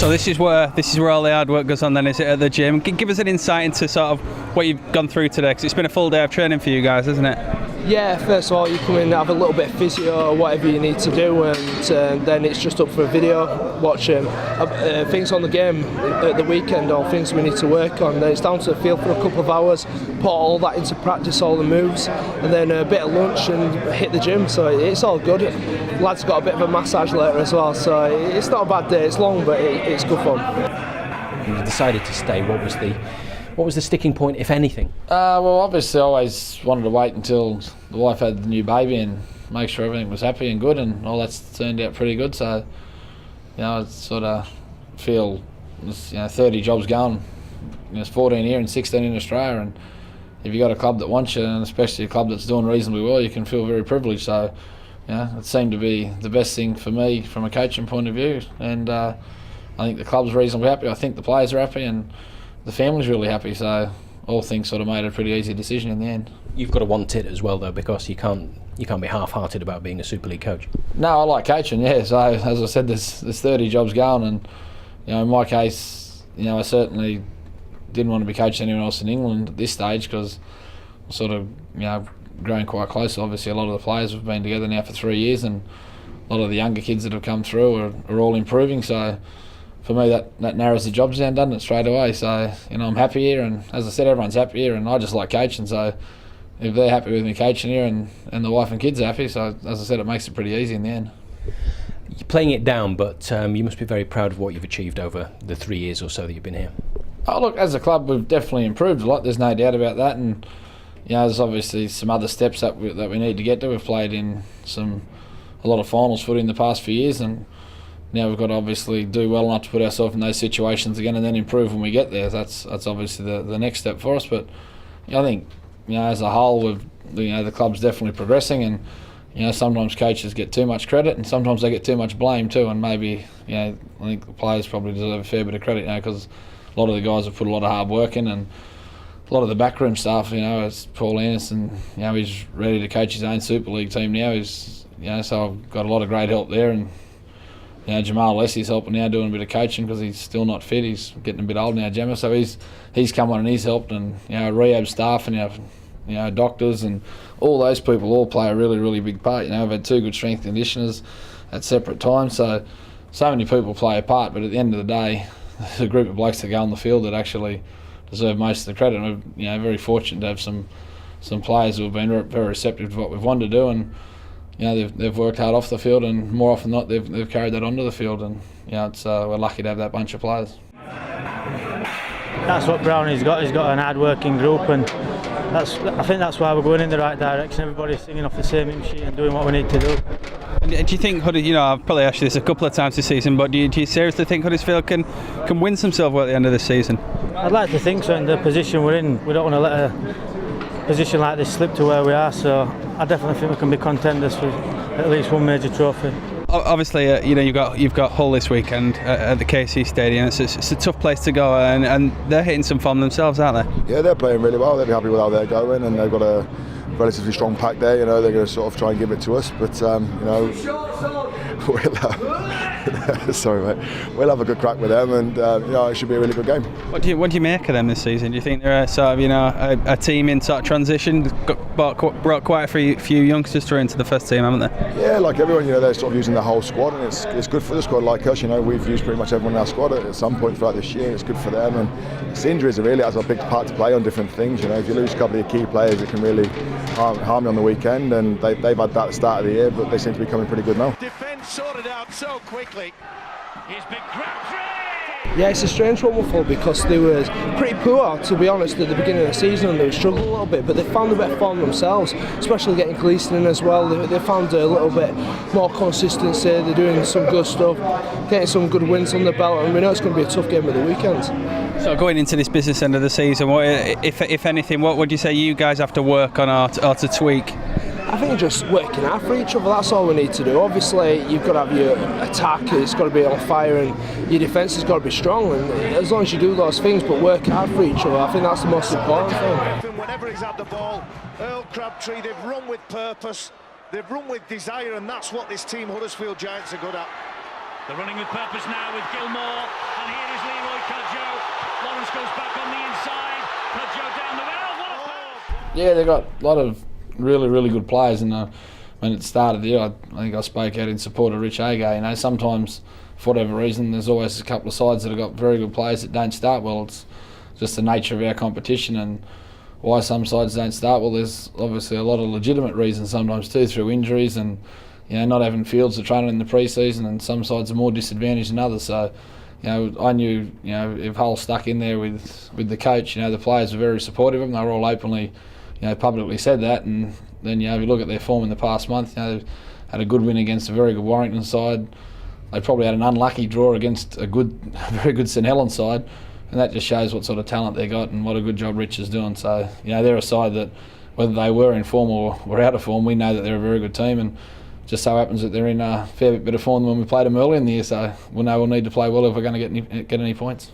So this is where all the hard work goes on then, is it, at the gym? Give us an insight into sort of what you've gone through today, because it's been a full day of training for you guys, hasn't it? Yeah, first of all you come in and have a little bit of physio or whatever you need to do, and then it's just up for a video, watch things on the game at the weekend or things we need to work on. Then it's down to the field for a couple of hours, put all that into practice, all the moves, and then a bit of lunch and hit the gym, so it's all good. Lads got a bit of a massage later as well, so it's not a bad day. It's long, but it's good fun. You decided to stay. What was the sticking point, if anything? Well, obviously I always wanted to wait until the wife had the new baby and make sure everything was happy and good, and all that's turned out pretty good. So, I sort of feel, 30 jobs going. There's 14 here and 16 in Australia, and if you've got a club that wants you, and especially a club that's doing reasonably well, you can feel very privileged. So, it seemed to be the best thing for me from a coaching point of view, and I think the club's reasonably happy. I think the players are happy, and the family's really happy, so all things sort of made a pretty easy decision in the end. You've got to want it as well, though, because you can't be half-hearted about being a Super League coach. No, I like coaching, yeah. So as I said, there's 30 jobs going, and in my case, I certainly didn't want to be coaching anyone else in England at this stage, because I'm sort of growing quite close. Obviously, a lot of the players have been together now for 3 years, and a lot of the younger kids that have come through are all improving. So for me, that narrows the jobs down, doesn't it, straight away. So, I'm happy here, and as I said, everyone's happy here, and I just like coaching. So if they're happy with me coaching here, and the wife and kids are happy, so as I said, it makes it pretty easy in the end. You're playing it down, but you must be very proud of what you've achieved over the 3 years or so that you've been here. Oh, look, as a club, we've definitely improved a lot. There's no doubt about that, and there's obviously some other steps that we need to get to. We've played in a lot of finals footy in the past few years, and now we've got to obviously do well enough to put ourselves in those situations again, and then improve when we get there. That's obviously the next step for us. But I think as a whole, the club's definitely progressing, and sometimes coaches get too much credit, and sometimes they get too much blame too. And maybe I think the players probably deserve a fair bit of credit now, because a lot of the guys have put a lot of hard work in, and a lot of the backroom staff. As Paul Anderson, he's ready to coach his own Super League team now. So I've got a lot of great help there, and Jamal Lessie's helping now, doing a bit of coaching because he's still not fit. He's getting a bit old now, Gemma. So he's come on and he's helped, and rehab staff and doctors and all those people all play a really, really big part. I've had 2 good strength conditioners at separate times, so many people play a part. But at the end of the day, there's a group of blokes that go on the field that actually deserve most of the credit. And we're very fortunate to have some players who have been very receptive to what we've wanted to do, and they've worked hard off the field, and more often than not they've carried that onto the field, and we're lucky to have that bunch of players. That's what Brownie's got. He's got an hard-working group, and I think that's why we're going in the right direction. Everybody's singing off the same hymn sheet and doing what we need to do. And do you think I've probably asked you this a couple of times this season, but do you seriously think Huddersfield can win some silver at the end of the season? I'd like to think so. In the position we're in, we don't want to let a position like this slip to where we are, so I definitely think we can be contenders for at least one major trophy. Obviously, you've got Hull this weekend at the KC Stadium. It's a tough place to go, and they're hitting some form themselves, aren't they? Yeah, they're playing really well. They'll be happy with how they're going, and they've got a relatively strong pack there. They're going to sort of try and give it to us, but we'll have a good crack with them, and it should be a really good game. What do you make of them this season? Do you think they're sort of a team in sort of transition? Brought quite a few youngsters through into the first team, haven't they? Yeah, like everyone, they're sort of using the whole squad, and it's good for the squad like us. We've used pretty much everyone in our squad at some point throughout this year. It's good for them, and it's injuries really has a big part to play on different things. If you lose a couple of your key players, it can really harm you on the weekend, and they've had that at the start of the year, but they seem to be coming pretty good now. Defence sorted out so quickly. He's been grabbed free. Yeah, it's a strange one with Hull, because they were pretty poor, to be honest, at the beginning of the season, and they struggled a little bit, but they found a bit of form themselves, especially getting Gleeson in as well. They found a little bit more consistency. They're doing some good stuff, getting some good wins on the belt, and we know it's going to be a tough game at the weekend. So going into this business end of the season, what, if anything, what would you say you guys have to work on or to tweak? I think just working hard for each other, that's all we need to do. Obviously, you've got to have your attack, it's got to be on fire, and your defence has got to be strong, and as long as you do those things but work hard for each other, I think that's the most important thing. Whenever he's had the ball, Earl Crabtree, they've run with purpose, they've run with desire, and that's what this team Huddersfield Giants are good at. They're running with purpose now with Gilmore. And here is Leroy Cudjoe. Lawrence goes back on the inside. Cudjoe down the middle. What a pass! Yeah, they've got a lot of really good players, and when it started the year, I think I spoke out in support of Rich Agay. You know, sometimes for whatever reason, there's always a couple of sides that have got very good players that don't start well. It's just the nature of our competition, and why some sides don't start well. There's obviously a lot of legitimate reasons sometimes too, through injuries and not having fields to train in the pre-season, and some sides are more disadvantaged than others. So, I knew if Hull stuck in there with the coach, the players were very supportive of them. They were all openly, publicly said that, and then if you look at their form in the past month, they've had a good win against a very good Warrington side. They probably had an unlucky draw against a very good St Helens side, and that just shows what sort of talent they got and what a good job Rich is doing. So, they're a side that, whether they were in form or were out of form, we know that they're a very good team, and just so happens that they're in a fair bit of form than when we played them early in the year. So we'll know we'll need to play well if we're going to get any points.